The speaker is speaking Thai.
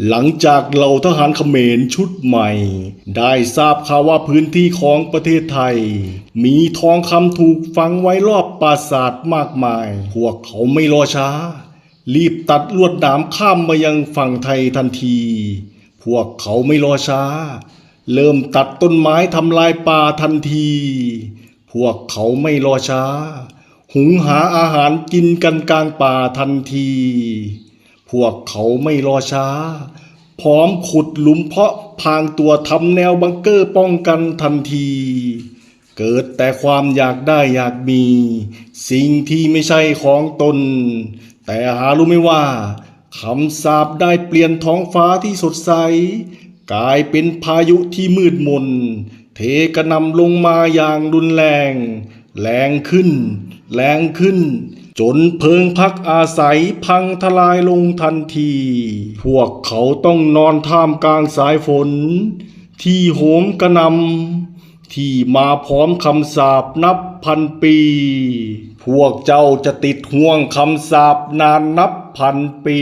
หลังจากเหล่าทหารเขมรชุดใหม่ได้ทราบข่าวว่าพื้นที่ของประเทศไทยมีทองคำถูกฝังไว้รอบปราสาทมากมายพวกเขาไม่รอช้ารีบตัดลวดหนามข้ามมายังฝั่งไทยทันทีพวกเขาไม่รอช้าเริ่มตัดต้นไม้ทำลายป่าทันทีพวกเขาไม่รอช้าหุงหาอาหารกินกันกลางป่าทันทีพวกเขาไม่รอช้าพร้อมขุดหลุมเพาะพรางตัวทำแนวบังเกอร์ป้องกันทันทีเกิดแต่ความอยากได้อยากมีสิ่งที่ไม่ใช่ของตนแต่หารู้ไหมว่าคำสาปได้เปลี่ยนท้องฟ้าที่สดใสกลายเป็นพายุที่มืดมนเทกระหน่ำลงมาอย่างรุนแรงแรงขึ้นแรงขึ้นจนเพิงพักอาศัยพังทลายลงทันทีพวกเขาต้องนอนท่ามกลางสายฝนที่โหมกระหน่ำที่มาพร้อมคำสาปนับพันปีพวกเจ้าจะติดห่วงคำสาปนานนับพันปี